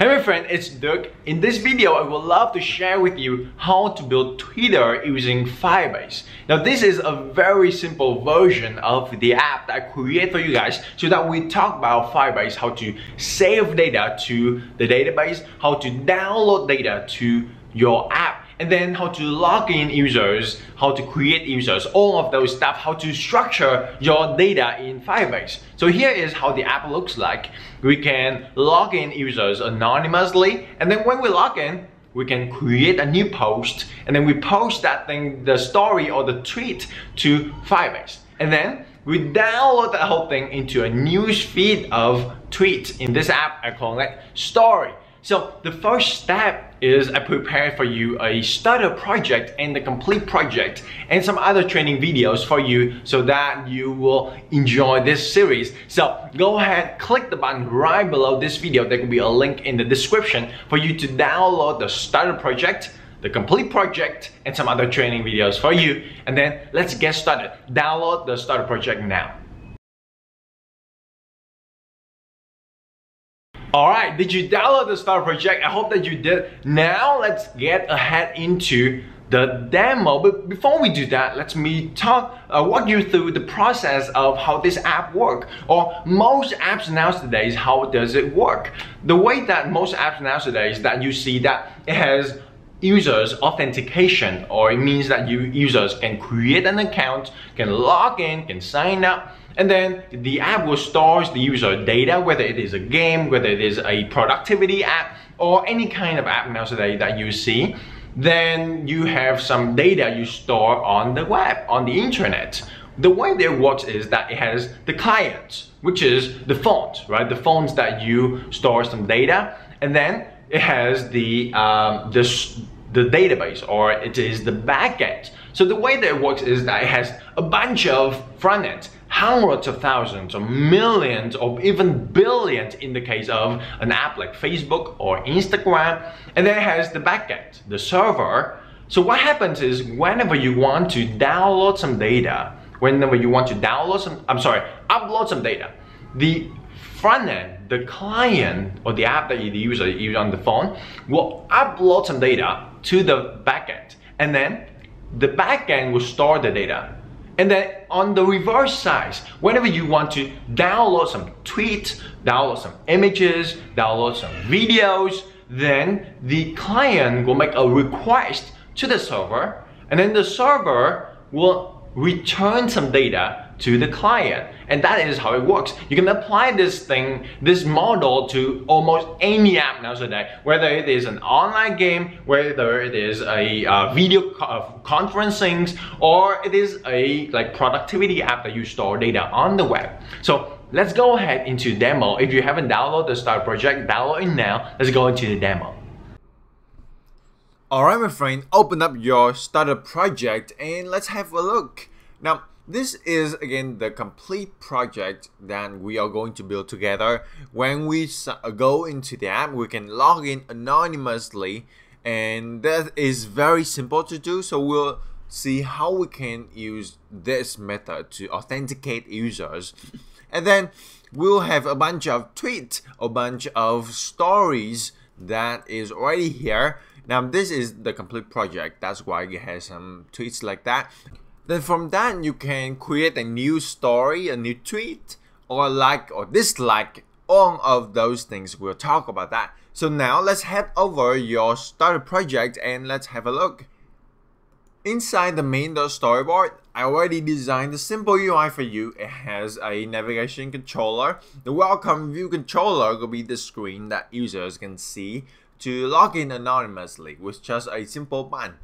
Hey my friend, it's Duc. In this video, I would love to share with you how to build Twitter using Firebase. Now this is a very simple version of the app that I create for you guys so that we talk about Firebase, how to save data to the database, how to download data to your app, and then how to log in users, how to create users, all of those stuff, how to structure your data in Firebase. So here is how the app looks like. We can log in users anonymously, and then when we log in, we can create a new post, and then we post that thing, the story or the tweet, to Firebase. And then we download that whole thing into a news feed of tweets. In this app, I call it story. So the first step is I prepared for you a starter project and the complete project and some other training videos for you so that you will enjoy this series. So go ahead, click the button right below this video. There will be a link in the description for you to download the starter project, the complete project, and some other training videos for you. And then let's get started. Download the starter project now. Alright, did you download the starter project? I hope that you did. Now let's get ahead into the demo. But before we do that, let me walk you through the process of how this app works. Or most apps nowadays, how does it work? The way that most apps nowadays that you see that it has users authentication, or it means that users can create an account, can log in, can sign up, and then the app will store the user data, whether it is a game, whether it is a productivity app, or any kind of app nowadays that you see. Then you have some data you store on the web, on the internet. The way that it works is that it has the client, which is the phones, right? The phones that you store some data, and then it has the database, or it is the backend. So the way that it works is that it has a bunch of front ends, hundreds of thousands or millions or even billions in the case of an app like Facebook or Instagram, and then it has the backend, the server. So what happens is whenever you want to download some data, upload some data, the front end, the client or the app that you use on the phone will upload some data to the backend, and then the backend will store the data. And then on the reverse side, whenever you want to download some tweets, download some images, download some videos, then the client will make a request to the server, and then the server will return some data to the client. And that is how it works. You can apply this model to almost any app nowadays, whether it is an online game, whether it is a video conferencing, or it is a productivity app that you store data on the web. So let's go ahead into demo. If you haven't downloaded the starter project, download it now. Let's go into the demo. Alright my friend, open up your starter project and let's have a look. Now this is again the complete project that we are going to build together. When we go into the app, we can log in anonymously, and that is very simple to do. So we'll see how we can use this method to authenticate users. And then we'll have a bunch of tweets, a bunch of stories that is already here. Now this is the complete project, that's why it has some tweets like that. Then from that you can create a new story, a new tweet, or like or dislike, all of those things. We'll talk about that. So now let's head over your starter project and let's have a look. Inside the main.storyboard, I already designed a simple UI for you. It has a navigation controller. The welcome view controller will be the screen that users can see to log in anonymously with just a simple button.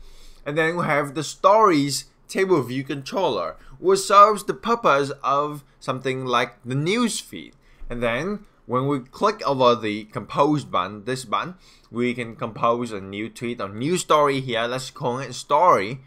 And then we have the stories table view controller, which serves the purpose of something like the news feed. And then when we click over the compose button, this button, we can compose a new tweet or new story here. Let's call it story.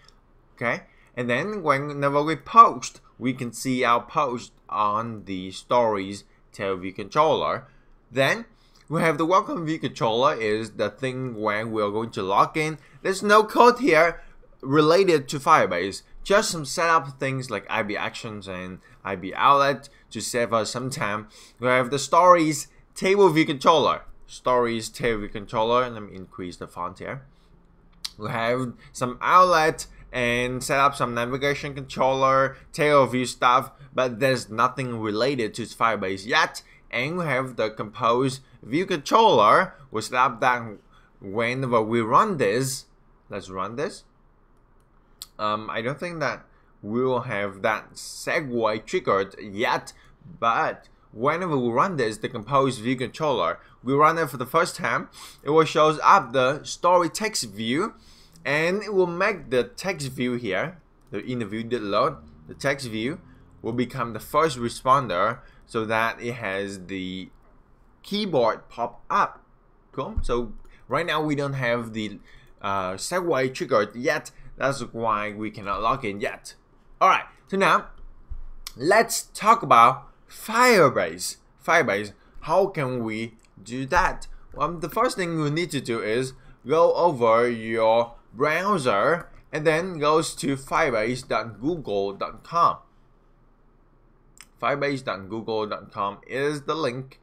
Okay, and then whenever we post, we can see our post on the stories table view controller. Then we have the welcome view controller, is the thing when we are going to log in. There's no code here related to Firebase, just some setup things like IB actions and IB outlet to save us some time. We have the stories table view controller, stories tail view controller. Let me increase the font here. We have some outlet and set up some navigation controller, tail view stuff, but there's nothing related to Firebase yet. And we have the compose view controller. We set up that whenever we run this, let's run this. I don't think that we will have that segue triggered yet, but whenever we run this, the compose view controller, we run it for the first time, it will show up the story text view, and it will make the text view here, in the view did load, the text view will become the first responder, so that it has the keyboard pop up. Cool. So right now we don't have the segue triggered yet. That's why we cannot log in yet. Alright, so now let's talk about Firebase. Firebase, how can we do that? Well, the first thing you need to do is go over your browser and then goes to firebase.google.com. Firebase.google.com is the link.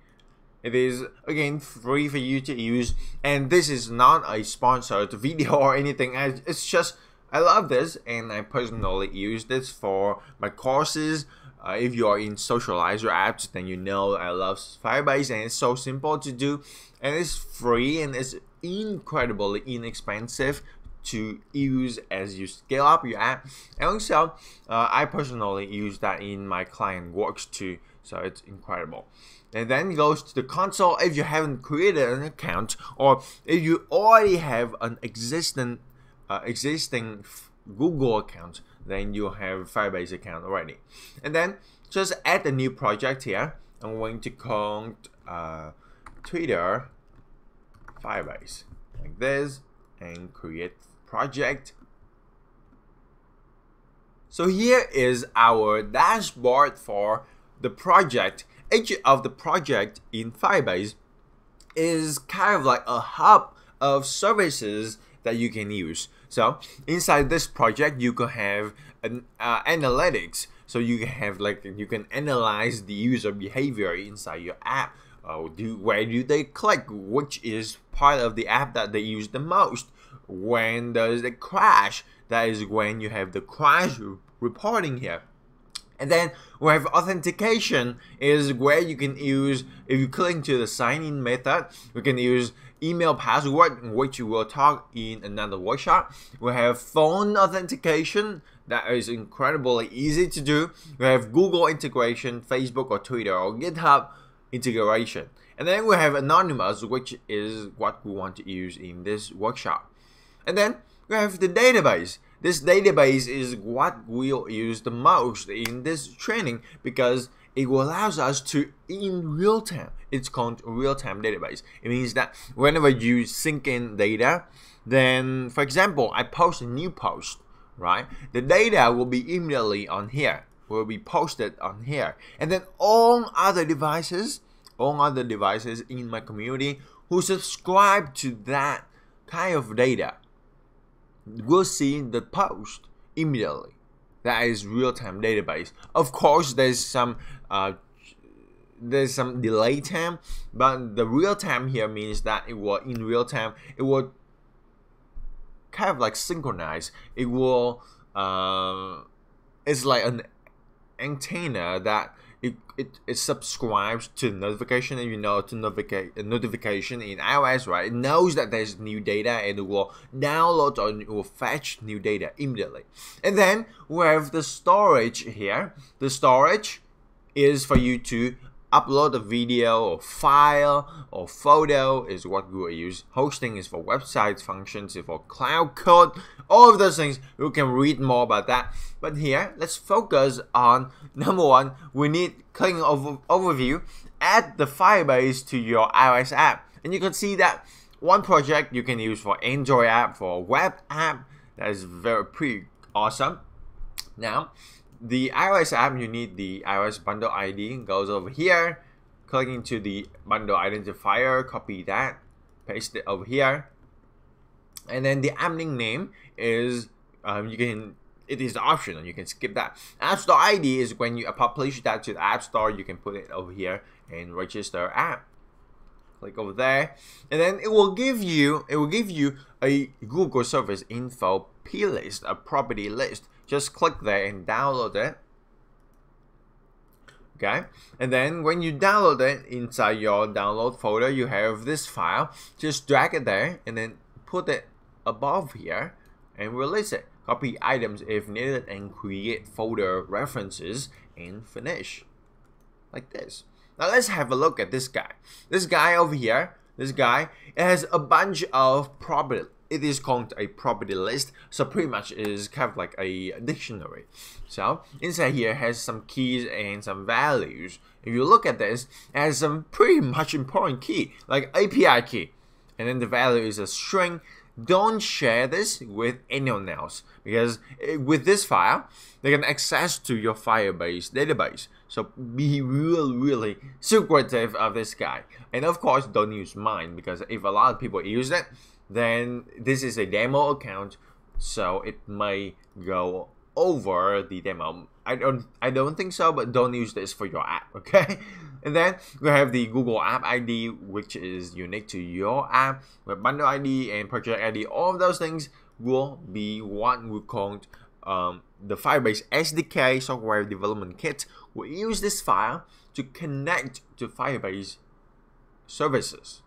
It is again free for you to use, and this is not a sponsored video or anything. It's just I love this, and I personally use this for my courses. If you are in socializer apps, then you know I love Firebase, and it's so simple to do, and it's free, and it's incredibly inexpensive to use as you scale up your app. And also, I personally use that in my client works too, so it's incredible. And then it goes to the console. If you haven't created an account, or if you already have an existing Google account, then you have Firebase account already. And then just add a new project here. I'm going to call Twitter Firebase like this and create project. So here is our dashboard for the project. Each of the project in Firebase is kind of like a hub of services that you can use. So inside this project, you can have an analytics. So you can have you can analyze the user behavior inside your app. Where do they click? Which is part of the app that they use the most? When does it crash? That is when you have the crash reporting here. And then we have authentication, is where you can use, if you click into the sign in method, you can use email password, which we will talk in another workshop. We have phone authentication, that is incredibly easy to do. We have Google integration, Facebook or Twitter or GitHub integration. And then we have anonymous, which is what we want to use in this workshop. And then we have the database. This database is what we'll use the most in this training because it will allows us to in real time. It's called real-time database. It means that whenever you sync in data, then for example, I post a new post, right? The data will be immediately on here, will be posted on here, and then all other devices in my community who subscribe to that kind of data will see the post immediately. That is real-time database. Of course, there's some delay time, but the real time here means that it will in real time. It will kind of like synchronize. It will it's like an antenna that it subscribes to notification, and you know, to notification in iOS, right? It knows that there's new data and it will download or it will fetch new data immediately. And then we have the storage here. The storage is for you to upload a video or file or photo is what we will use. Hosting is for websites, functions is for cloud code, all of those things. You can read more about that. But here, let's focus on number one. We need clicking overview. Add the Firebase to your iOS app, and you can see that one project you can use for Android app, for web app. That is pretty awesome. Now, the iOS app, you need the iOS bundle ID. Goes over here, click into the bundle identifier, copy that, paste it over here, and then the app name is it is optional. You can skip that. App Store ID is when you publish that to the App Store. You can put it over here and register app. Click over there, and then it will give you a Google Service Info plist, a property list. Just click there and download it. Okay, and then when you download it, inside your download folder, you have this file. Just drag it there and then put it above here and release it. Copy items if needed and create folder references and finish. Like this. Now let's have a look at this guy. This guy over here, it has a bunch of property. It is called a property list, so pretty much is kind of like a dictionary. So inside here has some keys and some values. If you look at this, it has some pretty much important key, like API key. And then the value is a string. Don't share this with anyone else, because with this file, they can access to your Firebase database. So be really secretive of this guy. And of course, don't use mine, because if a lot of people use it, then this is a demo account, so it may go over the demo. I don't think so, but don't use this for your app, okay? And then we have the Google App ID, which is unique to your app. With bundle ID and project ID, all of those things will be what we call the Firebase SDK, Software Development Kit. We'll use this file to connect to Firebase services.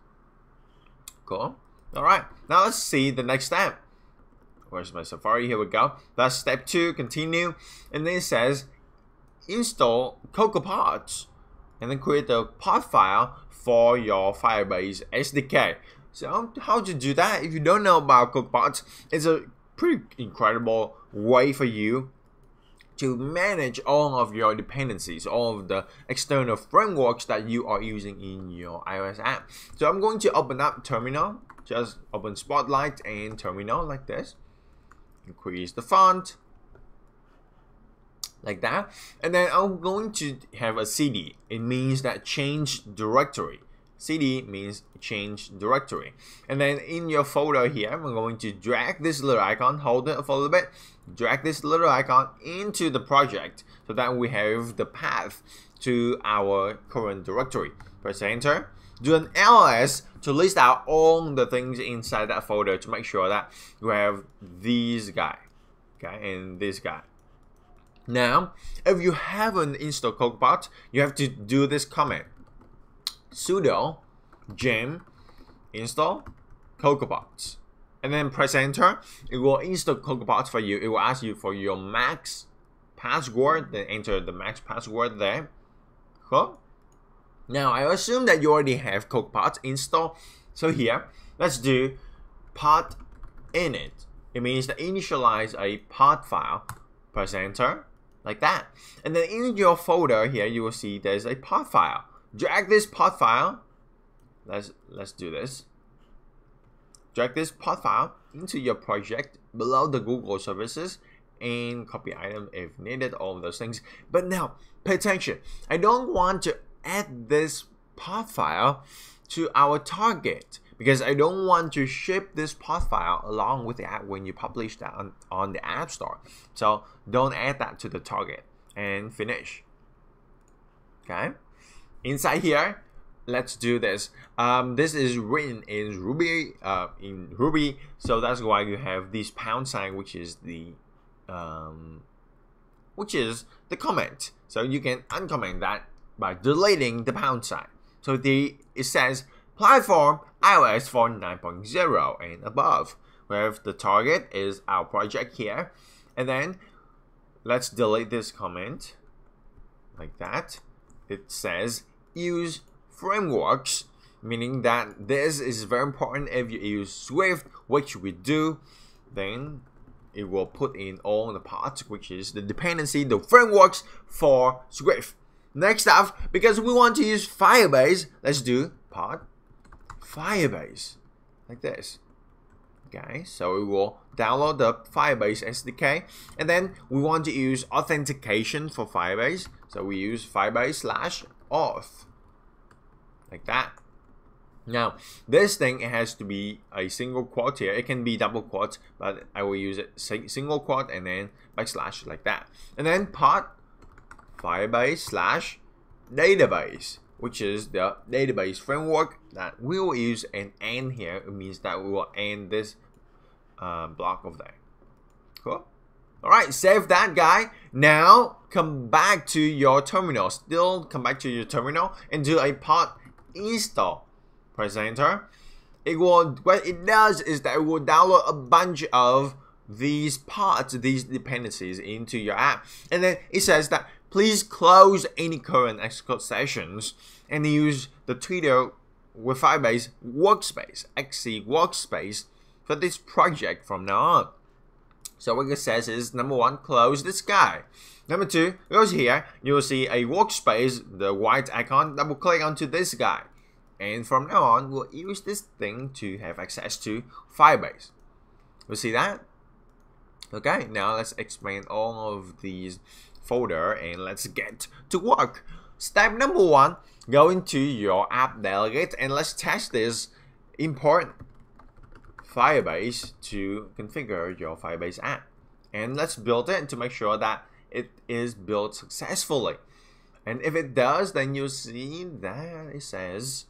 Cool. Alright, now let's see the next step. Where's my Safari? Here we go. That's step 2, continue. And then it says install Cocoapods. And then create the pod file for your Firebase SDK. So how to do that? If you don't know about Cocoapods, it's a pretty incredible way for you to manage all of your dependencies, all of the external frameworks that you are using in your iOS app. So I'm going to open up Terminal. Just open Spotlight and Terminal like this. Increase the font like that. And then I'm going to have a CD. It means that change directory. CD means change directory. And then in your folder here, I'm going to drag this little icon, hold it for a little bit, drag this little icon into the project so that we have the path to our current directory. Press enter. Do an ls to list out all the things inside that folder to make sure that you have this guy, okay, and this guy. Now, if you haven't installed Cocoapods, you have to do this command: sudo gem install Cocoapods, and then press enter. It will install Cocoapods for you. It will ask you for your max password, then enter the max password there. Cool. Now, I assume that you already have Cocoapods installed. So here, let's do pod init. It means to initialize a pod file. Press enter, like that. And then in your folder here, you will see there's a pod file. Drag this pod file. Let's do this. Drag this pod file into your project below the Google services and copy item if needed, all of those things. But now, pay attention. I don't want to add this pod file to our target because I don't want to ship this pod file along with the app when you publish that on the App Store. So don't add that to the target and finish. Okay, inside here, let's do this. This is written in Ruby, so that's why you have this pound sign, which is the comment. So you can uncomment that by deleting the pound sign. So it says platform iOS for 9.0 and above, where the target is our project here. And then let's delete this comment like that. It says use frameworks, meaning that this is very important. If you use Swift, which we do, then it will put in all the parts, which is the dependency, the frameworks for Swift. Next up, because we want to use Firebase, let's do pod Firebase like this. Okay, so we will download the Firebase SDK, and then we want to use authentication for Firebase, so we use Firebase/auth like that. Now this thing, it has to be a single quote here. It can be double quotes, but I will use it single quote and then backslash like that. And then pod Firebase/database which is the database framework that we will use, and end here. It means that we will end this block of there. Cool. All right, save that guy. Now come back to your terminal. Still come back to your terminal and do a pod install. Press enter. What it does is that it will download a bunch of these pods, these dependencies into your app, and then it says that please close any current Xcode sessions and use the Twitter with Firebase workspace, XC workspace, for this project from now on. So what it says is, number one, close this guy. Number two, goes here, you'll see a workspace, the white icon, double click onto this guy. And from now on, we'll use this thing to have access to Firebase. You see that? Okay, now let's expand all of these folder and let's get to work. Step number one, go into your app delegate and let's test this. Import Firebase to configure your Firebase app. And let's build it to make sure that it is built successfully. And if it does, then you'll see that it says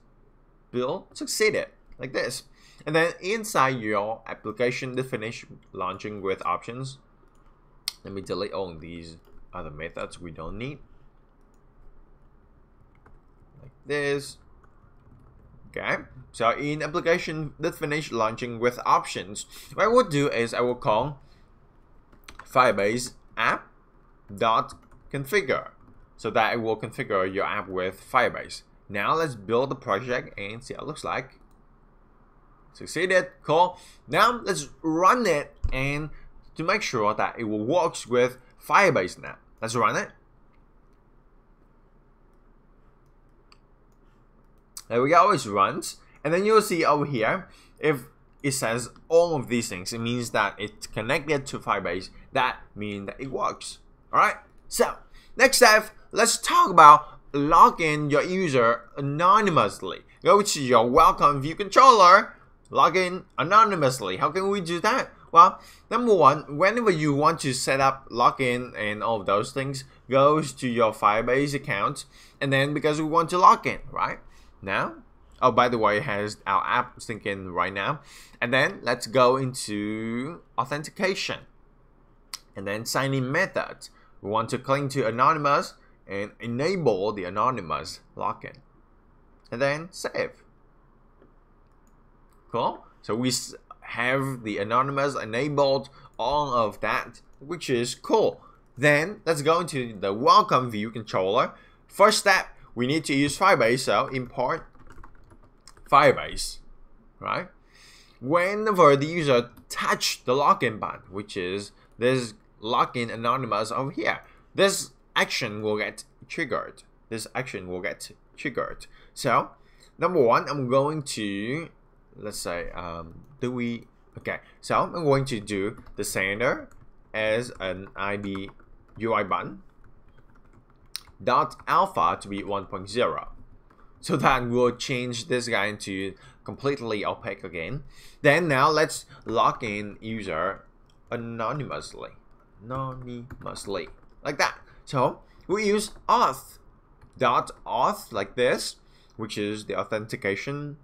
build succeeded, like this. And then inside your application, finish launching with options. Let me delete all these other methods we don't need. Like this. Okay. So in application, finish launching with options. What I will do is I will call Firebase app.configure, so that it will configure your app with Firebase. Now let's build the project and see how it looks like. Succeeded, cool. Now let's run it and to make sure that it will work with Firebase now. Let's run it. There we go, it runs. And then you'll see over here, if it says all of these things, it means that it's connected to Firebase. That means that it works. Alright, so next step, let's talk about log in your user anonymously. Go to your welcome view controller, log in anonymously. How can we do that? Well, number one, whenever you want to set up login and all of those things, goes to your Firebase account, and then because we want to log in, right? Now, oh, by the way, it has our app syncing right now. And then let's go into authentication, and then sign in method. We want to cling to anonymous and enable the anonymous login, and then save. Cool. So we have the anonymous enabled, all of that, which is cool. Then let's go into the welcome view controller. First step, we need to use Firebase, so import Firebase, right? Whenever the user touch the login button, which is this login anonymous over here, this action will get triggered. This action will get triggered. So number one, I'm going to, let's say, okay, so I'm going to do the sender as an ID UI button .alpha to be 1.0, so that we'll change this guy into completely opaque again. Then now let's log in user anonymously, like that. So we use auth.auth like this, which is the authentication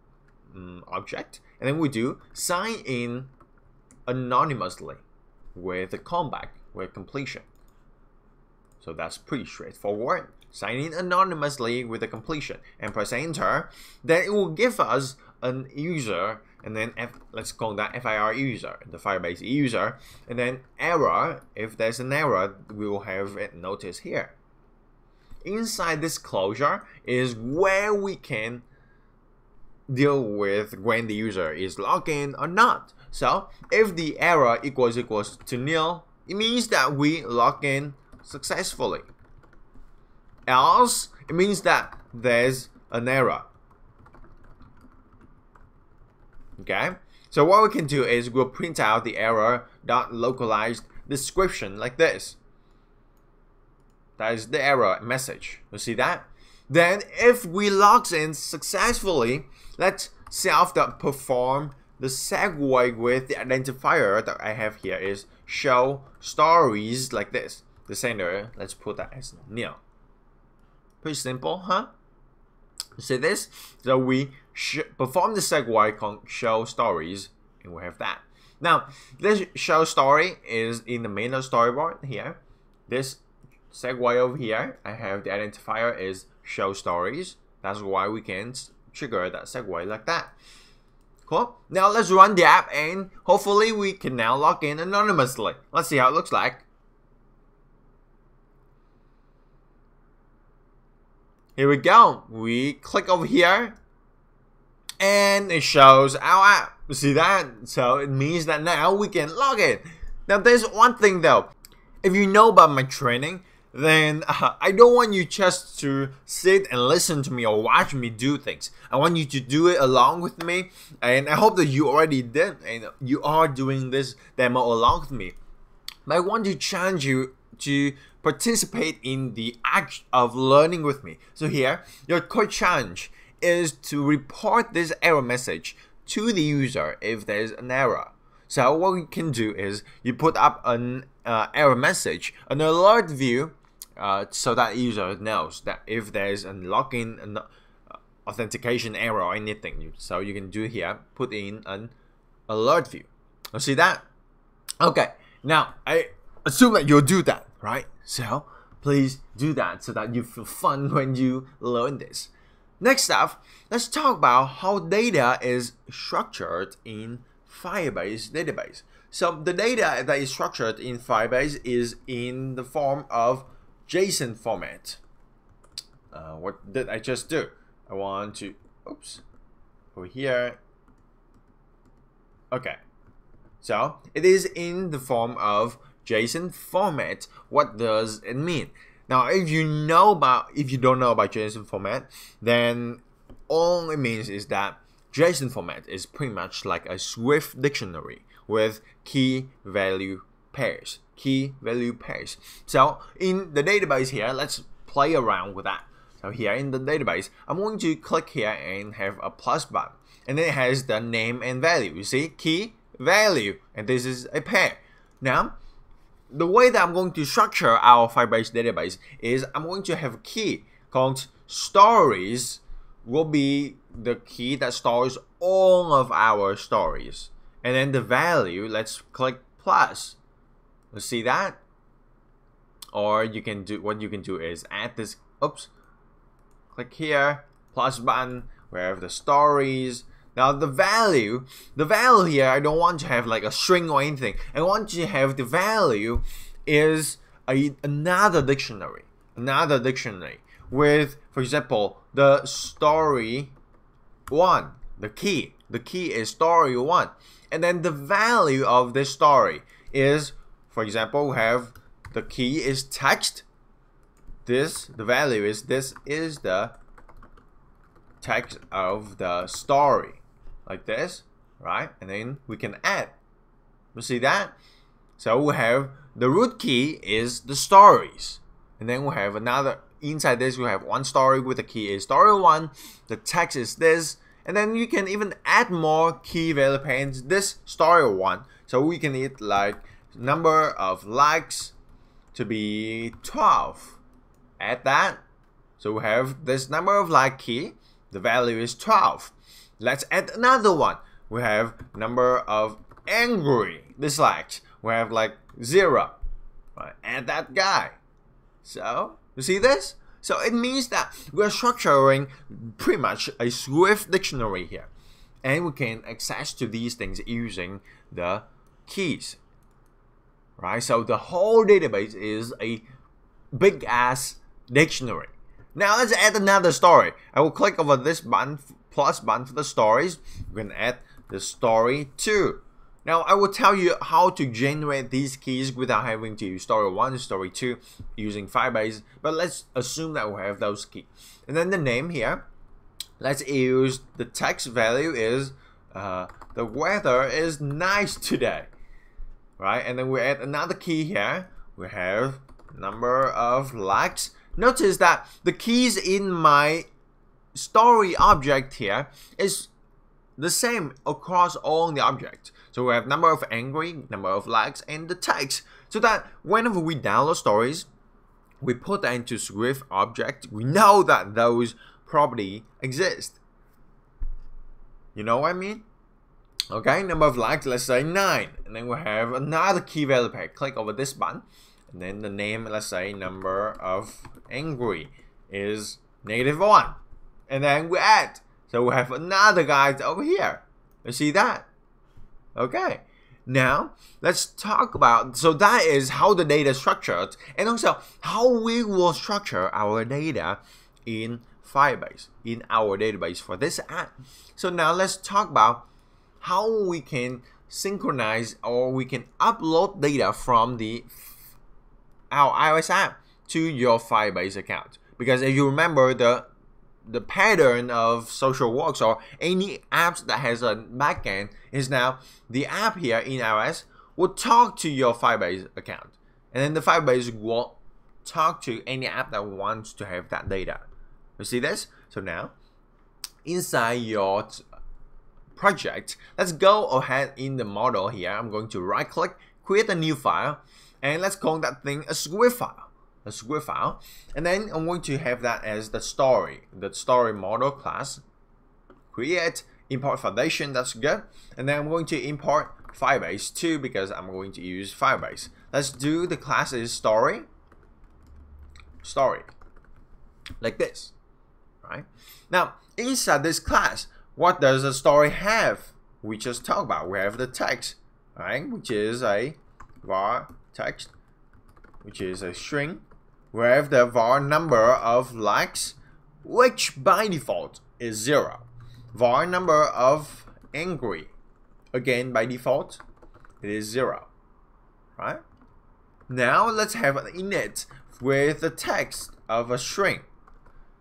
object, and then we do sign in anonymously with a callback with completion. So that's pretty straightforward. Sign in anonymously with a completion and press enter. Then it will give us an user, and then let's call that FIR user, the Firebase user, and then error. If there's an error, we will have it noticed here. Inside this closure is where we can deal with when the user is logged in or not. So if the error equals to nil, it means that we log in successfully. Else, it means that there's an error. Okay, so what we can do is we'll print out the error.localized description like this. That is the error message. You see that? Then if we log in successfully, let's self-perform the segue with the identifier that I have here is show stories like this. The sender, let's put that as nil. Pretty simple, huh? See this? So we perform the segue called show stories, and we have that. Now, this show story is in the main storyboard here. This segue over here, I have the identifier is show stories. That's why we can trigger that segue like that. Cool. Now let's run the app, and hopefully we can now log in anonymously. Let's see how it looks like. Here we go. We click over here, and it shows our app. See that? So it means that now we can log in. Now there's one thing though. If you know about my training, then I don't want you just to sit and listen to me or watch me do things. I want you to do it along with me, and I hope that you already did and you are doing this demo along with me. But I want to challenge you to participate in the act of learning with me. So here, your quick challenge is to report this error message to the user if there's an error. So what we can do is you put up an error message, an alert view, so that user knows that if there's a login, an authentication error or anything. So you can do here, put in an alert view. You see that? Okay. Now I assume that you'll do that, right? So please do that so that you feel fun when you learn this. Next up, let's talk about how data is structured in Firebase database. So the data that is structured in Firebase is in the form of JSON format. What did I just do? I want to, oops, over here. Okay, so it is in the form of JSON format. What does it mean? Now, if you don't know about JSON format, then all it means is that JSON format is pretty much like a Swift dictionary with key value pairs. So in the database here, let's play around with that. So here in the database, I'm going to click here and have a plus button, and then it has the name and value. You see, key value, and this is a pair. Now, the way that I'm going to structure our Firebase database is I'm going to have a key called stories. Will be the key that stores all of our stories, and then the value, let's click plus. You see that? Or you can do, what you can do is add this, oops, click here, plus button, we have the stories. Now the value here, I don't want to have like a string or anything. I want to have the value is another dictionary with, for example, the story 1, the key is story 1, and then the value of this story is, for example, we have the key is text. The value is, this is the text of the story, like this, right? And then we can add. You see that? So we have the root key is the stories, and then we have another. Inside this, we have one story with the key is story 1. The text is this, and then you can even add more key value pairs. This story 1, so we can hit like number of likes to be 12. Add that. So we have this number of like key. The value is 12. Let's add another one. We have number of angry dislikes. We have like 0. Right. Add that guy. So you see this? So it means that we're structuring pretty much a Swift dictionary here, and we can access to these things using the keys. Right? So the whole database is a big ass dictionary. Now let's add another story. I will click over this button, plus button for the stories. We can add the story 2. Now I will tell you how to generate these keys without having to use story 1 and story 2 using Firebase, but let's assume that we have those keys. And then the name here, let's use the text value is the weather is nice today, right? And then we add another key here. We have number of likes. Notice that the keys in my story object here is the same across all the objects. So we have number of angry, number of likes, and the text. So that whenever we download stories, we put that into Swift object. We know that those property exists. You know what I mean? Okay, number of likes, let's say 9. And then we have another key value pair. Click over this button. And then the name, let's say number of angry is -1. And then we add. So we have another guy over here. You see that? Okay. Now, let's talk about, so that is how the data is structured, and also how we will structure our data in Firebase, in our database for this app. So now let's talk about how we can synchronize or we can upload data from our iOS app to your Firebase account. Because if you remember, the pattern of social works or any apps that has a backend is now the app here in iOS will talk to your Firebase account, and then the Firebase will talk to any app that wants to have that data. You see this? So now inside your project, let's go ahead in the model here. I'm going to right click, create a new file, and let's call that thing a script file. And then I'm going to have that as the story model class. Create, import foundation, that's good. And then I'm going to import Firebase too, because I'm going to use Firebase. Let's do the class is story, like this, right? Now inside this class, what does a story have? We just talked about, we have the text, right, which is a var text, which is a string. We have the var number of likes, which by default is 0. Var number of angry, again by default it is 0, right? Now let's have an init with the text of a string.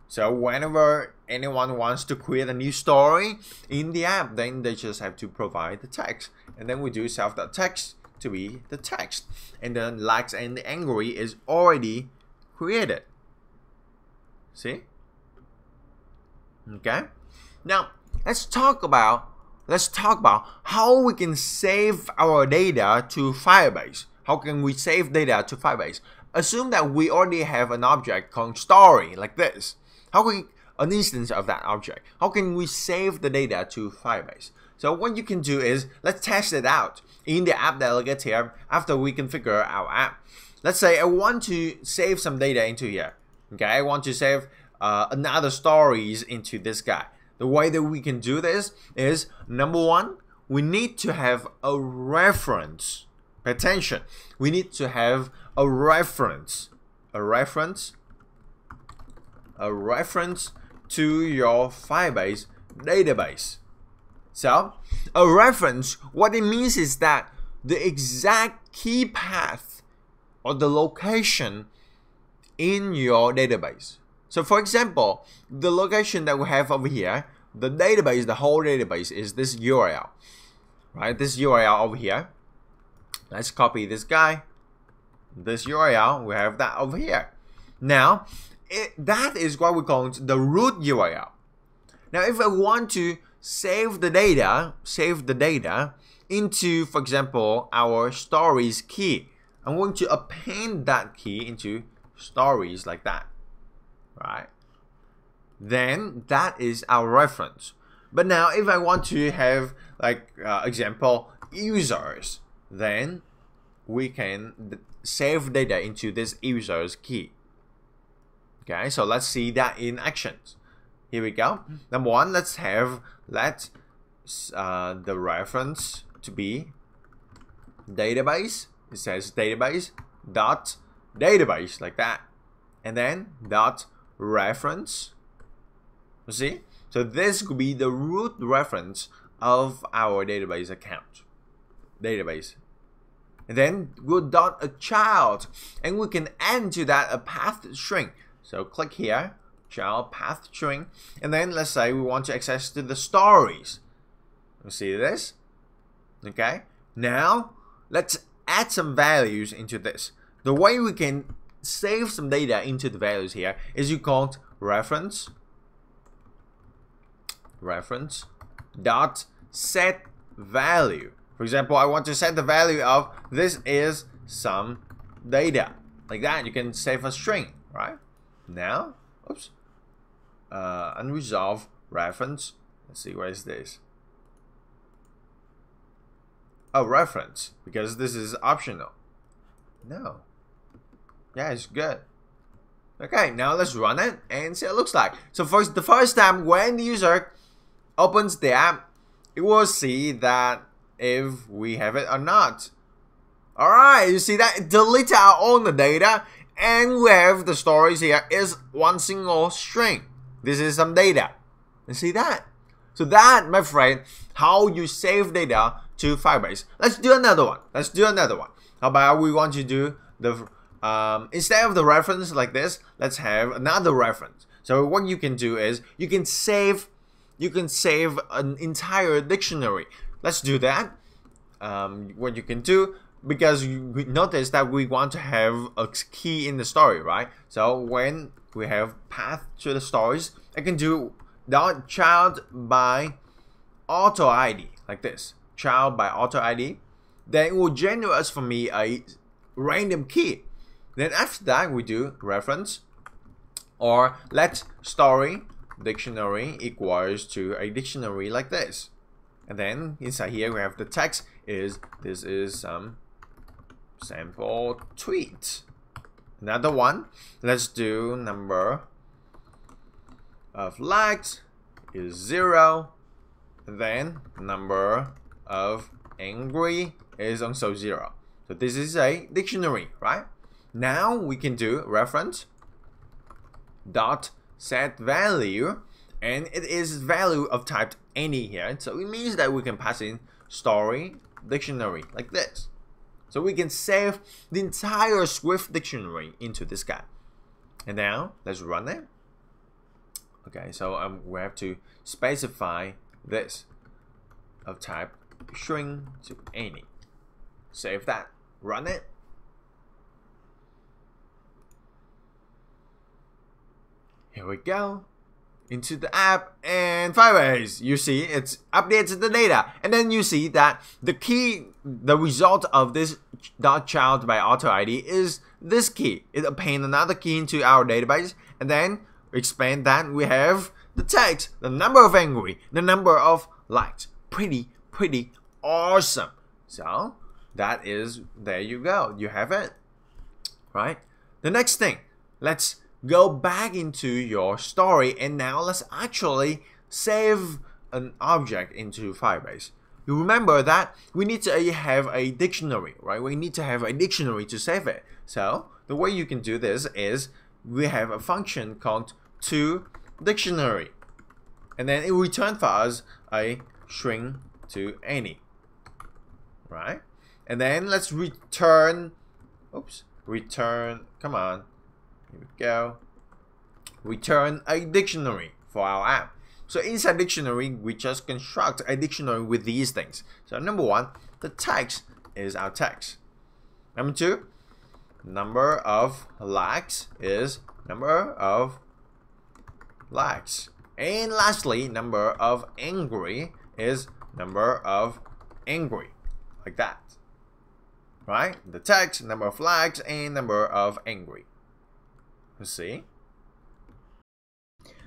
So whenever anyone wants to create a new story in the app, then they just have to provide the text, and then we do self.text to be the text, and then likes and the angry is already created. See? Okay. Now let's talk about how we can save our data to Firebase. How can we save data to Firebase? Assume that we already have an object called story like this. How can we, an instance of that object? How can we save the data to Firebase? So what you can do is, let's test it out in the app delegate here after we configure our app. Let's say I want to save some data into here. Okay, I want to save another stories into this guy. The way that we can do this is, number one, we need to have a reference. Pay attention. We need to have a reference to your Firebase database. So a reference, what it means is that the exact key path or the location in your database. So for example, the location that we have over here, the database, the whole database is this URL, right? This URL over here. Let's copy this guy, this URL, we have that over here. Now, that is what we call the root URL. Now, if I want to save the data into, for example, our stories key, I'm going to append that key into stories like that, right? Then that is our reference. But now if I want to have like example users, then we can save data into this users key. Okay, so let's see that in actions. Here we go. Number one, let's have the reference to be database. It says database dot database like that, and then dot reference. You see? So this could be the root reference of our database account. Database. And then we'll dot a child, and we can add to that a path string. So click here, child path string, and then let's say we want to access to the stories. You see this? Okay. Now let's add some values into this. The way we can save some data into the values here is you call reference dot set value. For example, I want to set the value of this is some data like that. You can save a string, right? Now, oops, unresolved reference. Let's see, where is this? Oh, reference, because this is optional. No. Yeah, it's good. Okay, now let's run it and see what it looks like. So first, the first time when the user opens the app, it will see that if we have it or not. Alright, you see that? It deletes our own data, and we have the stories here is one single string. This is some data. You see that? So that, my friend, how you save data to Firebase. Let's do another one. How about we want to do the instead of the reference like this, let's have another reference. So what you can do is you can save an entire dictionary. Let's do that. What you can do, because we notice that we want to have a key in the story, right? So when we have path to the stories, I can do dot child by auto ID like this. Child by auto ID. Then it will generate for me a random key. Then after that, we do reference, or let story dictionary equals to a dictionary like this. And then inside here we have the text is, this is some sample tweet. Another one, let's do number of likes is 0. And then number of angry is also 0. So this is a dictionary, right? Now we can do reference dot set value, and it is value of type any here. So it means that we can pass in story dictionary like this. So we can save the entire Swift dictionary into this guy. And now let's run it. Okay, so we have to specify this of type string to any. Save that, run it. Here we go. Into the app, and Firebase, you see it's updates the data, and then you see that the key, the result of this dot child by auto ID is this key. It append another key into our database, and then expand that we have the text, the number of angry, the number of likes. Pretty awesome. So that is, there you go, you have it, right? The next thing, let's go back into your story, and now let's actually save an object into Firebase. You remember that we need to have a dictionary, right? We need to have a dictionary to save it. So the way you can do this is we have a function called toDictionary, and then it will return for us a string to any, right? And then let's return, come on, here we go. Return a dictionary for our app. So inside dictionary, we just construct a dictionary with these things. So number one, the text is our text. Number two, number of likes is number of likes. And lastly, number of angry is number of angry. Like that. Right? The text, number of likes, and number of angry. See?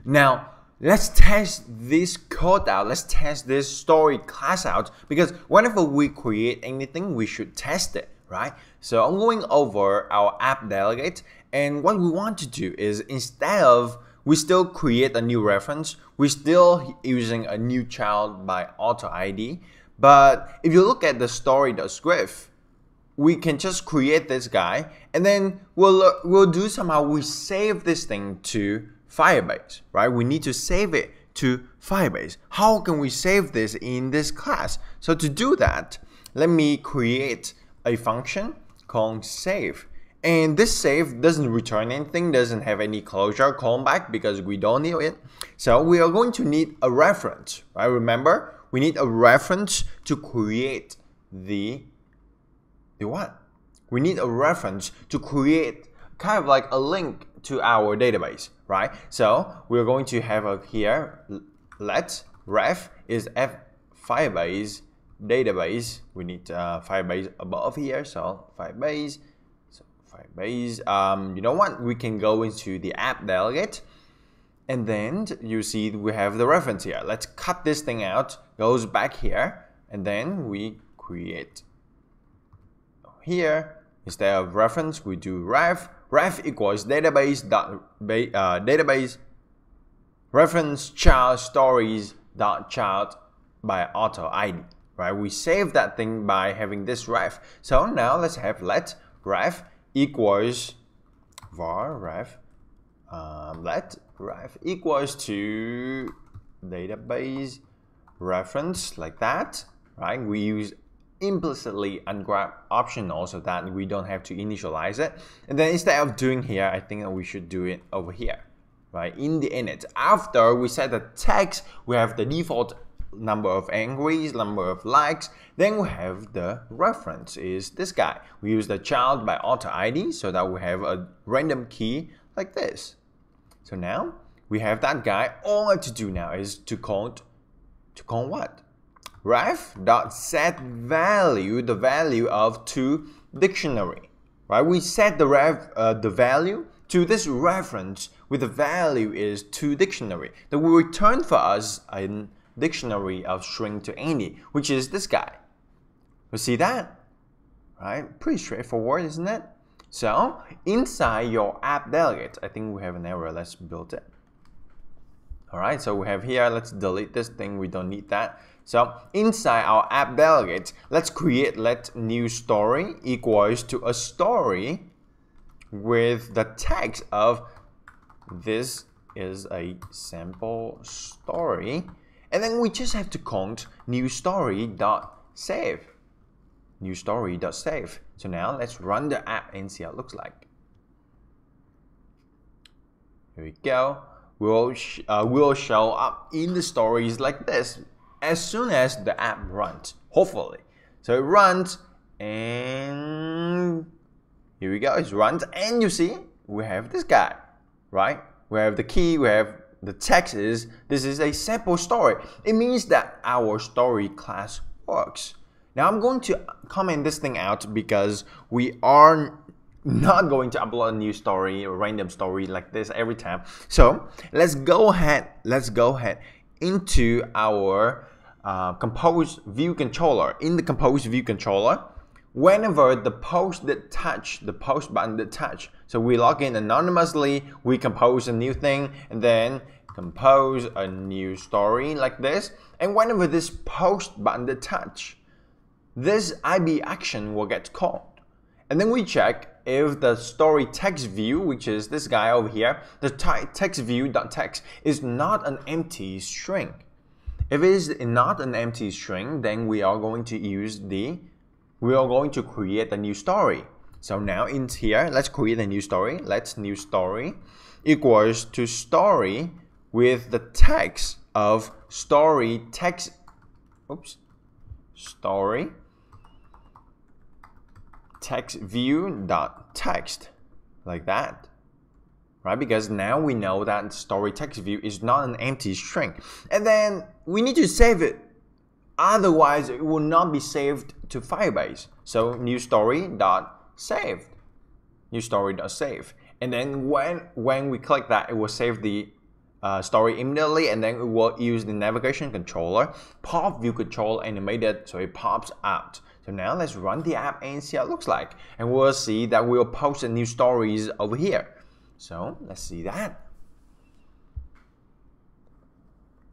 Now let's test this code out. Let's test this story class out, because whenever we create anything, we should test it, right? So I'm going over our app delegate, and what we want to do is, instead of we still create a new reference, we're still using a new child by auto ID. But if you look at the story.swift, we can just create this guy, and then we'll do somehow, we save this thing to Firebase, right? We need to save it to Firebase. How can we save this in this class? So to do that, let me create a function called save. And this save doesn't return anything, doesn't have any closure callback, because we don't need it. So we are going to need a reference, right? Remember, we need a reference to create the what? We need a reference to create kind of like a link to our database, right? So we're going to have a here, let ref is f Firebase database. We need Firebase above here, so Firebase. You know what? We can go into the app delegate, And then you see we have the reference here. Let's cut this thing out, goes back here, and then we create here. Instead of reference, we do ref. Ref equals database reference child stories dot child by auto ID. Right? We save that thing by having this ref. So now let's have let ref equals var ref let ref equals to database reference, like that. Right? We use implicitly ungrab optional so that we don't have to initialize it. And then instead of doing here, I think that we should do it over here, right? In the init. After we set the text, we have the default number of entries, number of likes. Then we have the reference is this guy. We use the child by auto ID so that we have a random key like this. So now we have that guy. All I have to do now is to call what? Ref.setValue, the value of to dictionary, right? We set the value to this reference with the value is to dictionary. Then we return for us a dictionary of string to any, which is this guy. You see that? Right? Pretty straightforward, isn't it? So inside your app delegate, I think we have an error. Let's build it. All right, so we have here, let's delete this thing, we don't need that. So inside our app delegate, let's create let new story equals to a story with the text of this is a sample story. And then we just have to count new story.save. New story.save. So now let's run the app and see how it looks like. Here we go. Will show up in the stories like this as soon as the app runs, hopefully. So it runs, and here we go, it runs, and you see we have this guy, right? We have the key, we have the text is, this is a sample story. It means that our story class works. Now I'm going to comment this thing out because we are not going to upload a new story or random story like this every time. So let's go ahead into our compose view controller. In the compose view controller, whenever the post button that touch, so we log in anonymously, we compose a new thing, and then compose a new story like this. And whenever this post button that touch, this IB action will get called. And then we check if the story text view, which is this guy over here, the text view.text is not an empty string. If it is not an empty string, then we are going to create a new story. So now in here, let's create a new story. Let's new story equals to story with the text of story text, story text view.text, like that, right? Because now we know that story text view is not an empty string, and then we need to save it, otherwise it will not be saved to Firebase. So new story.saved, and then when we click that, it will save the story immediately, and then it will use the navigation controller pop view control animated, so it pops out. So now let's run the app and see how it looks like, and we'll see that we'll post the new stories over here. So let's see that.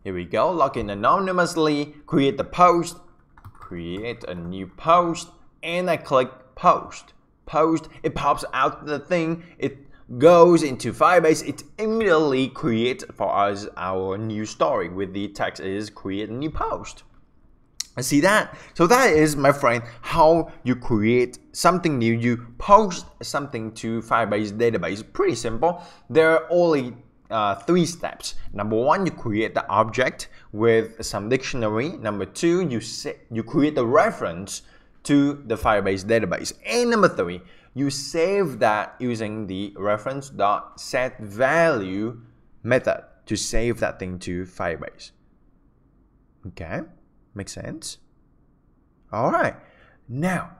Here we go, log in anonymously, create the post, create a new post, and I click post. It pops out the thing, it goes into Firebase, it immediately creates for us our new story with the text is create a new post. I see that. So that is, my friend, how you create something new. You post something to Firebase database. Pretty simple. There are only 3 steps. Number 1, you create the object with some dictionary. Number 2, you create the reference to the Firebase database. And number 3, you save that using the reference.setValue method to save that thing to Firebase. Okay, makes sense? All right, now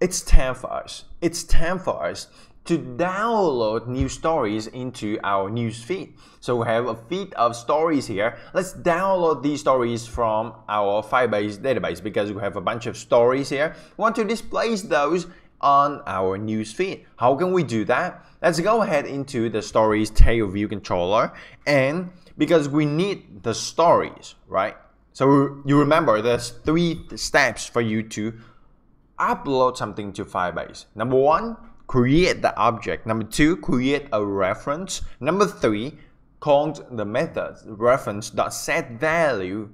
it's time for us to download new stories into our news feed. So we have a feed of stories here. Let's download these stories from our Firebase database because we have a bunch of stories here. We want to display those on our news feed. How can we do that? Let's go ahead into the stories tail view controller, and because we need the stories, right? So you remember there's 3 steps for you to upload something to Firebase. Number 1, create the object. Number 2, create a reference. Number 3, call the method reference.setValue,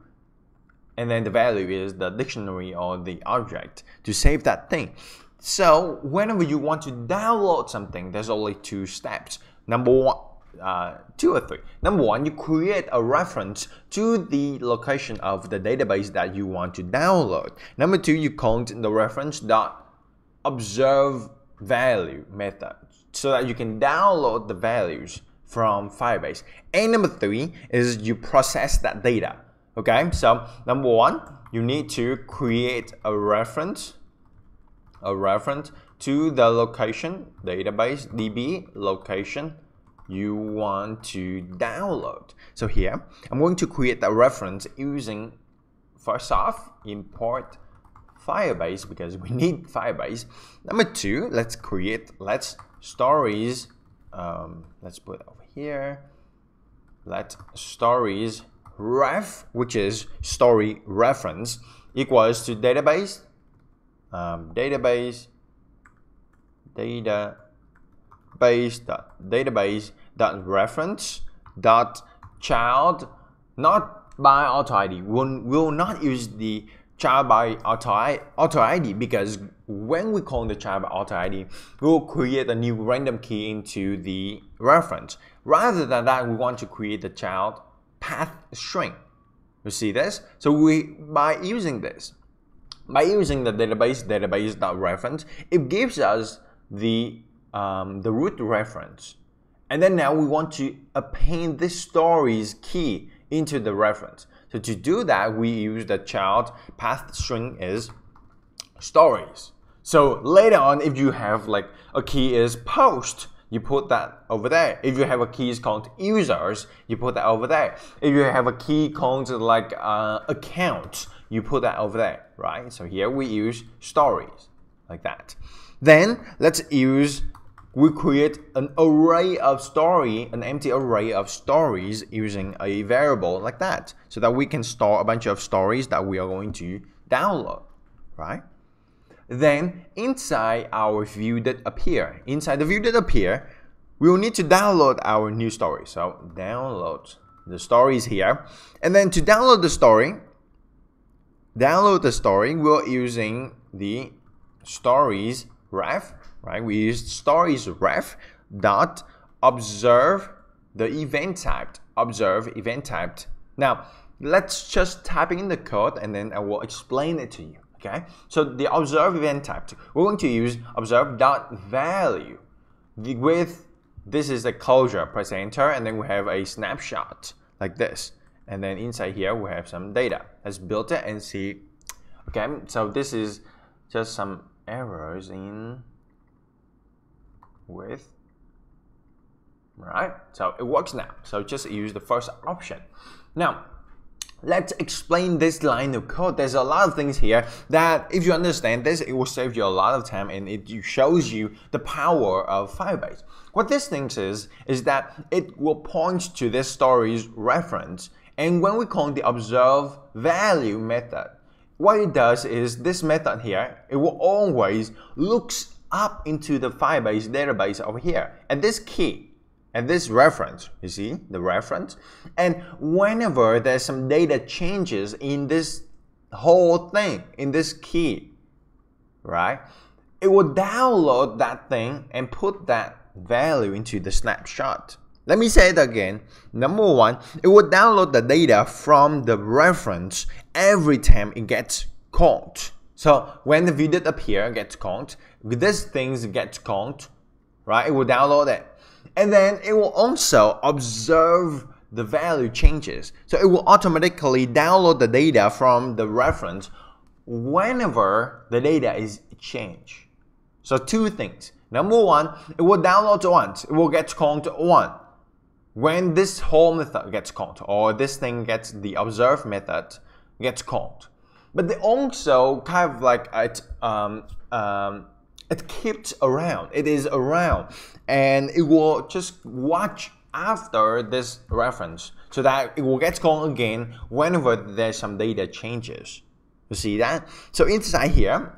and then the value is the dictionary or the object to save that thing. So whenever you want to download something, there's only 2 steps. Number 1, 2 or 3. Number 1, you create a reference to the location of the database that you want to download. Number 2, you call the reference.observeValue method so that you can download the values from Firebase. And number 3 is you process that data. Okay, so number 1, you need to create a reference to the location, database, DB, location you want to download. So here, I'm going to create a reference using, first off, import Firebase because we need Firebase. Number 2, let's stories, let's put it over here. Let stories ref, which is story reference, equals to database, database.reference.child, not by auto ID. We'll not use the child by auto ID because when we call the child by auto ID, we'll create a new random key into the reference. Rather than that, we want to create the child path string. You see this? So by using the database.reference, it gives us the root reference, and then now we want to append this stories key into the reference. So to do that, we use the child path string is stories. So later on, if you have like a key is post, you put that over there. If you have a key is called users, you put that over there. If you have a key called like account, you put that over there, right? So here we use stories like that. Then we create an array of an empty array of stories using a variable like that, so that we can store a bunch of stories that we are going to download, right? Then inside our view that appear, we will need to download our new story. So download the stories here, and then to download the story, we're using the stories ref, right? We use stories ref dot observe the event type, Now let's just type in the code and then I will explain it to you. Okay, so the observe event type, we're going to use observe.value with, this is the closure, press enter, and then we have a snapshot like this, and then inside here we have some data. Let's build it and see. Okay, so this is just some errors in with, right? So it works now. So just use the first option. Now let's explain this line of code. There's a lot of things here that if you understand this, it will save you a lot of time, and it shows you the power of Firebase. What this thing is that it will point to this story's reference, and when we call the observe value method, what it does is this method here, it will always looks up into the Firebase database over here at this key, and this reference, you see the reference, and whenever there's some data changes in this whole thing, in this key, right, it will download that thing and put that value into the snapshot. Let me say it again. Number 1, it will download the data from the reference every time it gets called. So when the view that appear gets called, this thing gets called, right, it will download it. And then it will also observe the value changes. So it will automatically download the data from the reference whenever the data is changed. So 2 things. Number one, it will download once. It will get called one. When this whole method gets called, or this thing gets the observe method gets called. But they also kind of like it keeps around. It is around, and it will just watch after this reference, so that it will get called again whenever there's some data changes. You see that? So inside here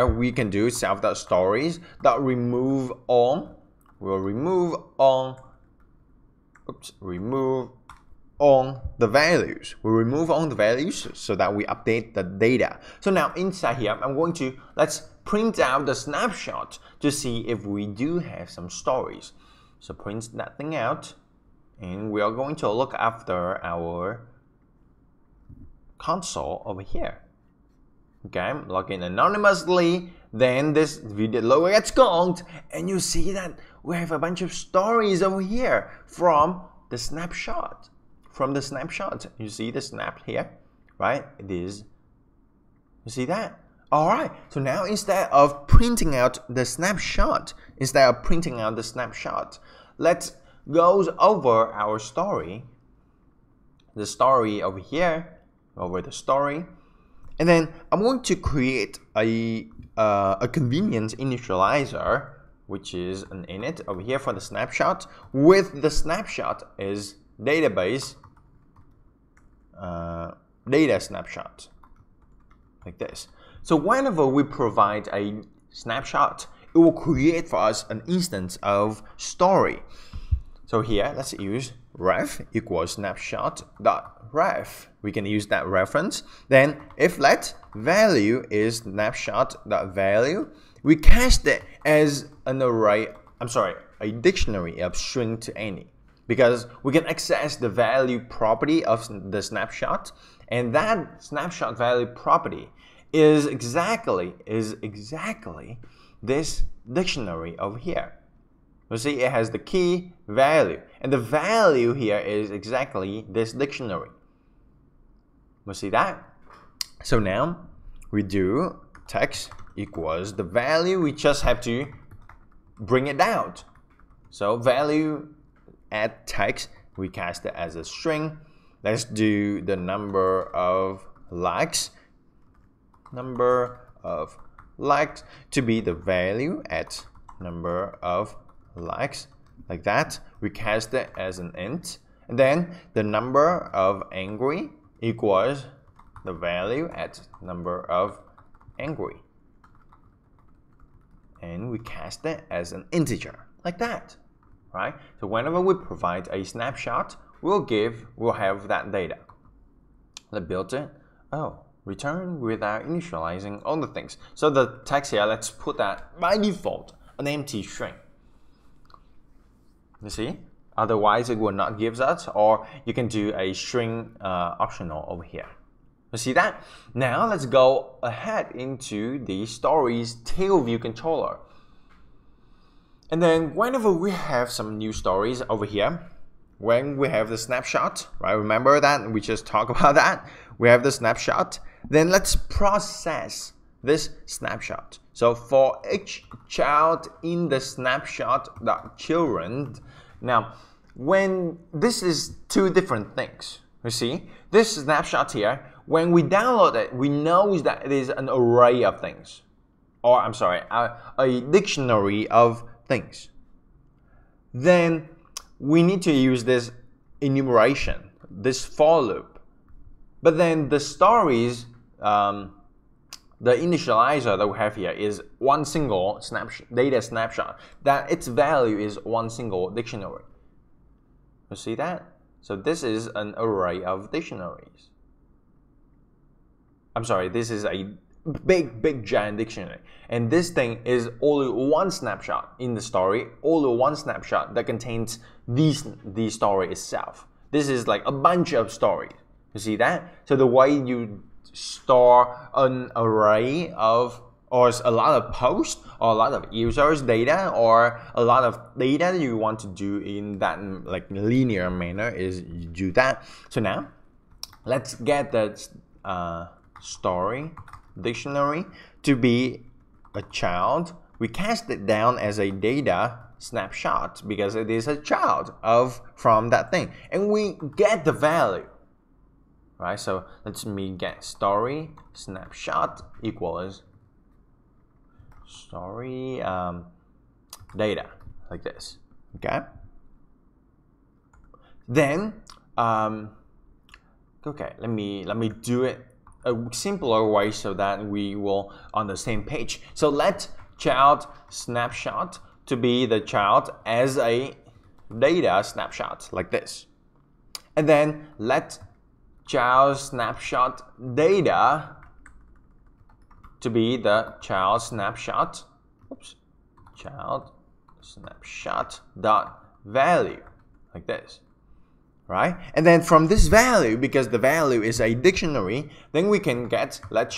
we can do self.stories.remove on. We'll remove on. Remove on the values. We remove on the values so that we update the data. So now inside here, I'm going to, let's print out the snapshot to see if we do have some stories. So print that thing out, and we are going to look after our console over here. Okay, log in anonymously, then this video logo gets called, and you see that we have a bunch of stories over here from the snapshot. From the snapshot, you see the snap here, right? It is, you see that? All right, so now instead of printing out the snapshot, let's go over our story, the story over here, over the story, and then I'm going to create a convenience initializer, which is an init over here for the snapshot. With the snapshot is database data snapshot, like this. So whenever we provide a snapshot, it will create for us an instance of story. So here, let's use ref equals snapshot.ref. We can use that reference. Then if let value is snapshot.value, we cast it as an array, a dictionary of string to any, because we can access the value property of the snapshot, and that snapshot value property is exactly this dictionary over here. You see, it has the key value, and the value here is exactly this dictionary. You see that? So now we do text equals the value. We just have to bring it down. So value add text, we cast it as a string. Let's do the number of likes to be the value at number of likes, like that. We cast it as an int, and then the number of angry equals the value at number of angry, and we cast it as an integer, like that, right? So whenever we provide a snapshot, we'll have that data. Let's build it. Oh, return without initializing all the things. So the text here, let's put that by default an empty string. You see? Otherwise it will not give us, or you can do a string optional over here. You see that? Now let's go ahead into the stories tail view controller. And then whenever we have some new stories over here, when we have the snapshot, right? Remember that we just talked about that. We have the snapshot. Then let's process this snapshot. So for each child in the snapshot.children, now when this is two different things, you see, this snapshot here, when we download it, we know that it is an array of things, or I'm sorry, a dictionary of things. Then we need to use this enumeration, this for loop. But then the stories, the initializer that we have here is one single data snapshot, that its value is one single dictionary. You see that? So this is an array of dictionaries. I'm sorry, this is a big giant dictionary, and this thing is only one snapshot in the story, only one snapshot that contains the story itself. This is like a bunch of stories. You see that? So the way you store an array of, or a lot of posts, or a lot of users data, or a lot of data that you want to do in that like linear manner, is you do that. So now let's get that story dictionary to be a child we cast it down as a data snapshot because it is a child from that thing, and we get the value, right? So let me get story snapshot equals story data, like this. Okay. Then okay, let me do it a simpler way so that we will on the same page. So let child snapshot to be the child as a data snapshot, like this. And then let child snapshot data to be the child snapshot, child snapshot dot value, like this, right? And then from this value, because the value is a dictionary, then we can get let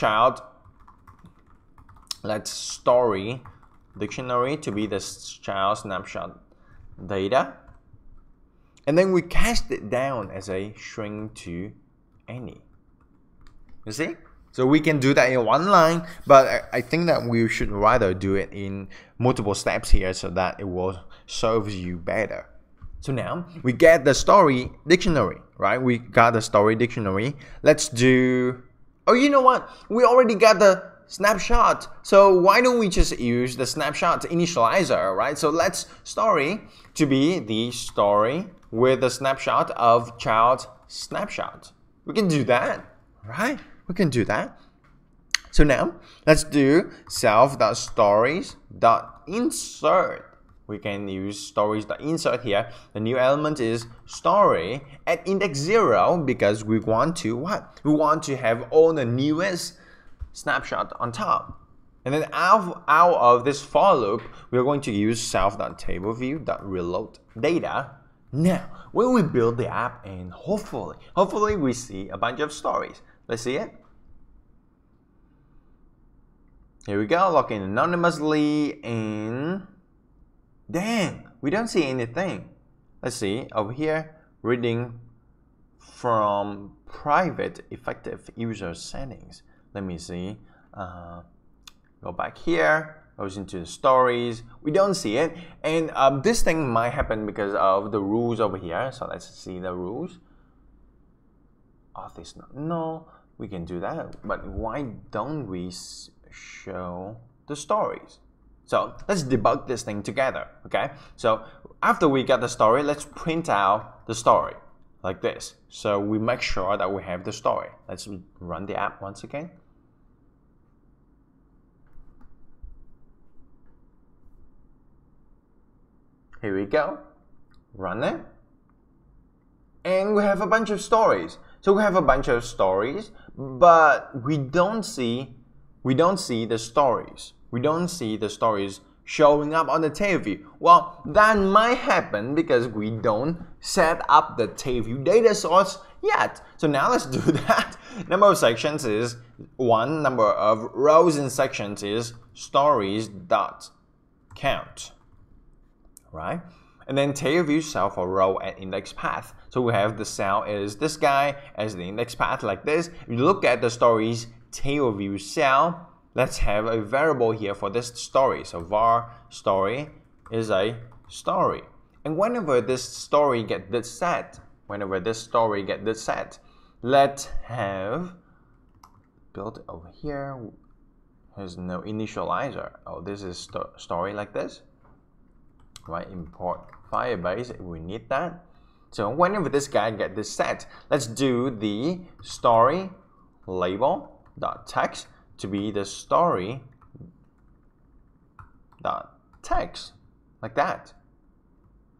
story dictionary to be the child snapshot data, and then we cast it down as a string to any. You see? So we can do that in one line, but I think that we should rather do it in multiple steps here so that it will serve you better. So now we get the story dictionary, right? We got the story dictionary. Let's do, oh, you know what? We already got the snapshot. So why don't we just use the snapshot initializer, right? So let's story to be the story with the snapshot of child snapshot. We can do that, right? We can do that. So now let's do self.stories.insert. We can use stories.insert here. The new element is story at index 0 because we want to what? We want to have all the newest snapshot on top. And then out of this for loop, we're going to use self.tableview.reload data. Now, when we build the app, and hopefully we see a bunch of stories. Let's see it. Here we go, log in anonymously, and dang, we don't see anything. Let's see, over here, reading from private effective user settings. Let me see, go back here, goes into the stories. We don't see it, and this thing might happen because of the rules over here. So let's see the rules. Auth is not null. We can do that, but why don't we show the stories? So let's debug this thing together, okay? So after we get the story, let's print out the story like this. So we make sure that we have the story. Let's run the app once again. Here we go, run it. And we have a bunch of stories. So we have a bunch of stories, but we don't see the stories. We don't see the stories showing up on the table view. Well, that might happen because we don't set up the table view data source yet. So now let's do that. Number of sections is 1. Number of rows in sections is stories.count. Right? And then table view cell for row at index path. So we have the cell is this guy as the index path like this. If you look at the stories table view cell, let's have a variable here for this story. So var story is a story. And whenever this story get this set, let's have built over here. There's no initializer. Oh, this is story like this. Right, import Firebase if we need that. So whenever this guy get this set, let's do the story label.text to be the story.text, like that,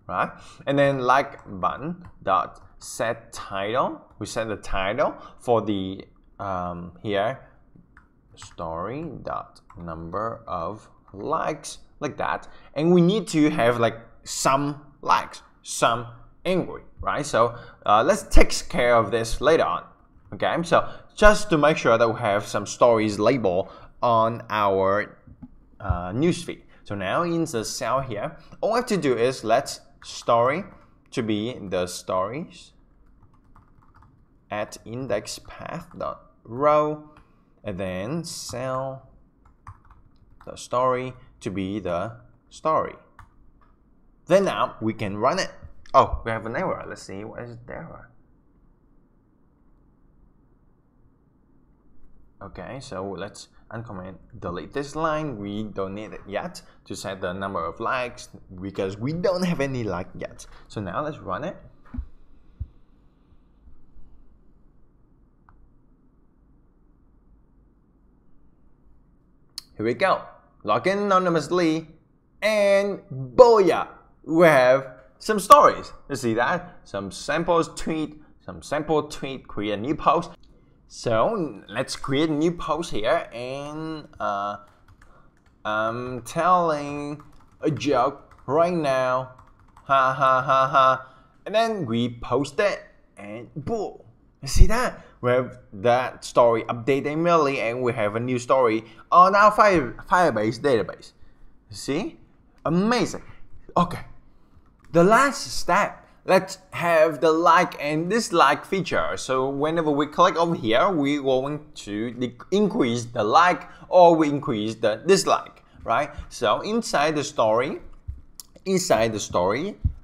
right? And then like button.set title, we set the title for the here story.number of likes, like that. And we need to have like some likes, some angry, right? So let's take care of this later on. Okay, so just to make sure that we have some stories label on our newsfeed. So now in the cell here, all we have to do is let's story to be the stories at index path dot row, and then cell the story to be the story. Then now we can run it. Oh, we have an error. Let's see what is the error. Okay, so let's uncomment, delete this line. We don't need it yet to set the number of likes because we don't have any like yet. So now let's run it. Here we go. Log in anonymously, and booyah! We have some stories. You see that? Some sample tweet, create a new post. So let's create a new post here, and I'm telling a joke right now, ha ha ha ha, and then we post it, and boom! You see that? We have that story updated immediately, and we have a new story on our Firebase database. You see? Amazing. Okay. The last step. Let's have the like and dislike feature. So whenever we click over here, we're going to increase the like or we increase the dislike, right? So inside the story,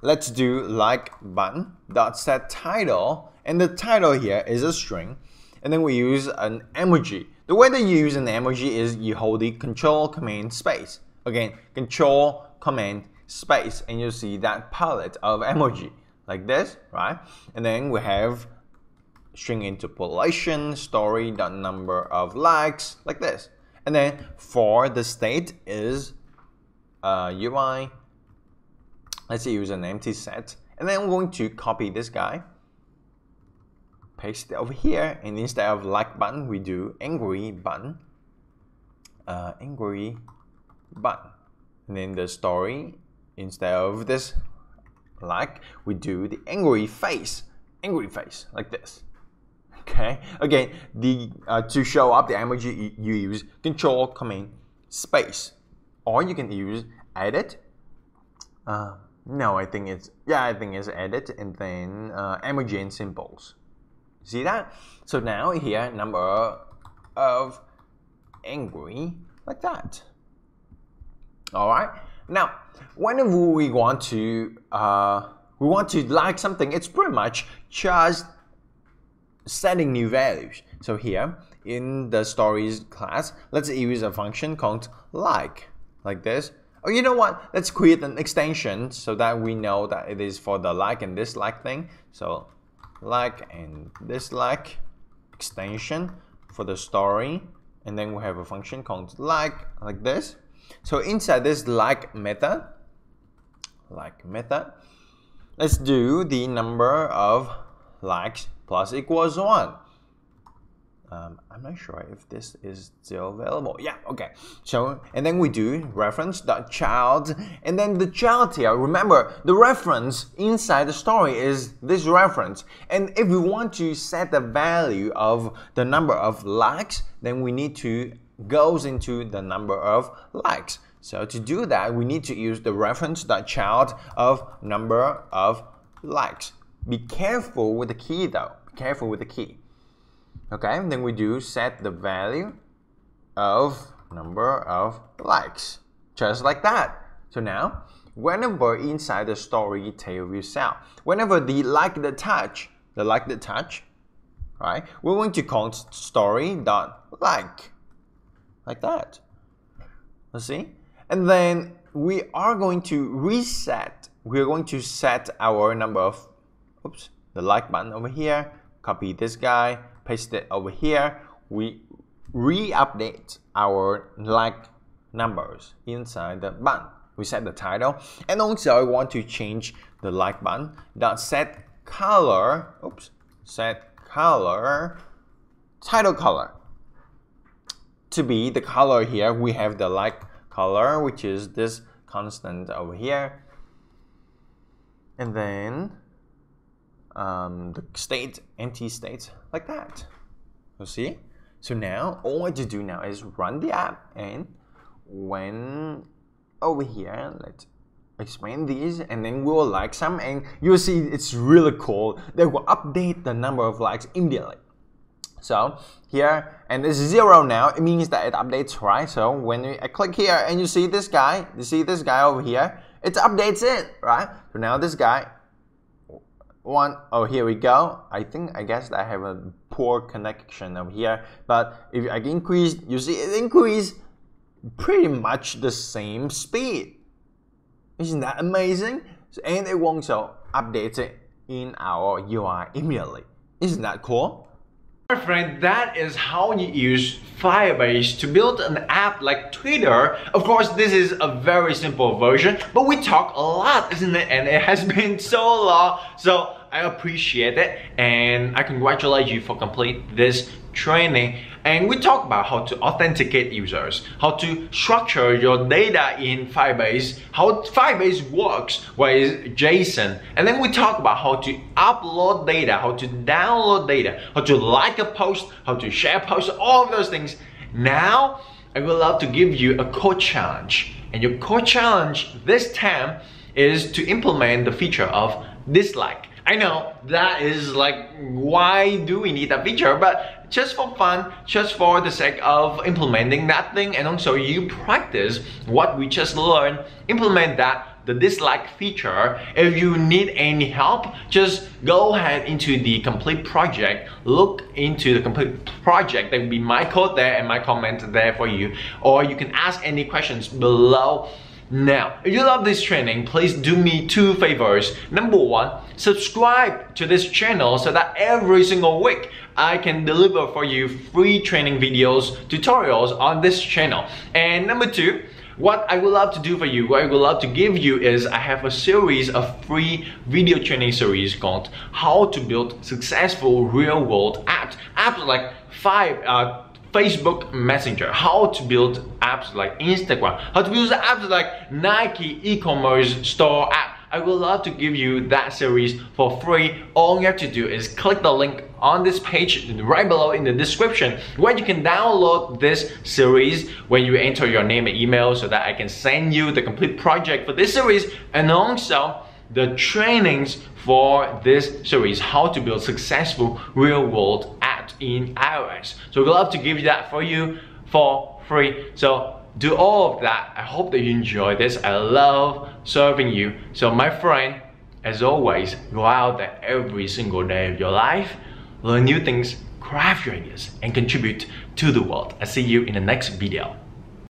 let's do like button dot set title, and the title here is a string, and then we use an emoji. The way that you use an emoji is you hold the Control Command Space. Again, Control Command Space, and you see that palette of emoji. Like this, right? And then we have string interpolation, story dot number of likes, like this. And then for the state is UI. Let's use an empty set. And then I'm going to copy this guy, paste it over here, and instead of like button, we do angry button. Angry button. And then the story, instead of this like, we do the angry face, like this. Okay, again, the to show up the emoji, you use Control Command Space, or you can use edit. No, I think it's edit, and then emoji and symbols. See that? So now here, number of angry, like that. All right. Now, whenever we want to like something, it's pretty much just setting new values. So here in the stories class, let's use a function called like this. Oh, you know what? Let's create an extension so that we know that it is for the like and dislike thing. So like and dislike extension for the story, and then we have a function called like this. So inside this like method, let's do the number of likes plus equals 1. I'm not sure if this is still available. Yeah, okay. So, and then we do reference.child, and then the child here, remember the reference inside the story is this reference. And if we want to set the value of the number of likes, then we need to goes into the number of likes. So to do that, we need to use the reference.child of number of likes. Be careful with the key though. Be careful with the key. Okay, then we do set the value of number of likes. Just like that. So now, whenever inside the story tail view cell, whenever the touch, right, we're going to call story.like. Like that. Let's see. And then we are going to reset. We're going to set our number of, the like button over here. Copy this guy, paste it over here. We re-update our like numbers inside the button. We set the title. And also I want to change the like button. Set color, title color. To be the color here, we have the like color, which is this constant over here, and then the state, empty state, like that. You see? So now all I have to do now is run the app, and when over here, let's expand these, and then we'll like some, and you'll see it's really cool. They will update the number of likes immediately. So here, and it's 0 now, it means that it updates, right? So when I click here and you see this guy over here, it updates it, right? So now this guy, oh, here we go. I guess I have a poor connection over here, but if I increase, you see it increased pretty much the same speed. Isn't that amazing? And it also updates it in our UI immediately. Isn't that cool? My friend, that is how you use Firebase to build an app like Twitter. Of course, this is a very simple version, but we talk a lot, isn't it? And it has been so long, so I appreciate it, and I congratulate you for complete this training. And we talk about how to authenticate users, how to structure your data in Firebase, how Firebase works, what is JSON, and then we talk about how to upload data, how to download data, how to like a post, how to share posts, all of those things. Now, I would love to give you a code challenge, and your code challenge this time is to implement the feature of dislike. I know that is like, why do we need that feature? But just for fun, just for the sake of implementing that thing, and also you practice what we just learned, implement that, the dislike feature. If you need any help, just go ahead into the complete project, look into the complete project. There will be my code there and my comment there for you, or you can ask any questions below. Now, if you love this training, please do me 2 favors. Number 1, subscribe to this channel so that every single week I can deliver for you free training videos, tutorials on this channel. And number 2, what I would love to do for you, what I would love to give you is I have a series of free video training series called How to Build Successful Real World Apps. Apps like Facebook Messenger, how to build apps like Instagram, how to build apps like Nike e-commerce store app. I would love to give you that series for free. All you have to do is click the link on this page right below in the description where you can download this series when you enter your name and email so that I can send you the complete project for this series, and also the trainings for this series, how to build successful real world apps in iOS. So we'd love to give you that for you for free. So do all of that. I hope that you enjoy this. I love serving you. So my friend, as always, go out there every single day of your life, learn new things, craft your ideas, and contribute to the world. I'll see you in the next video.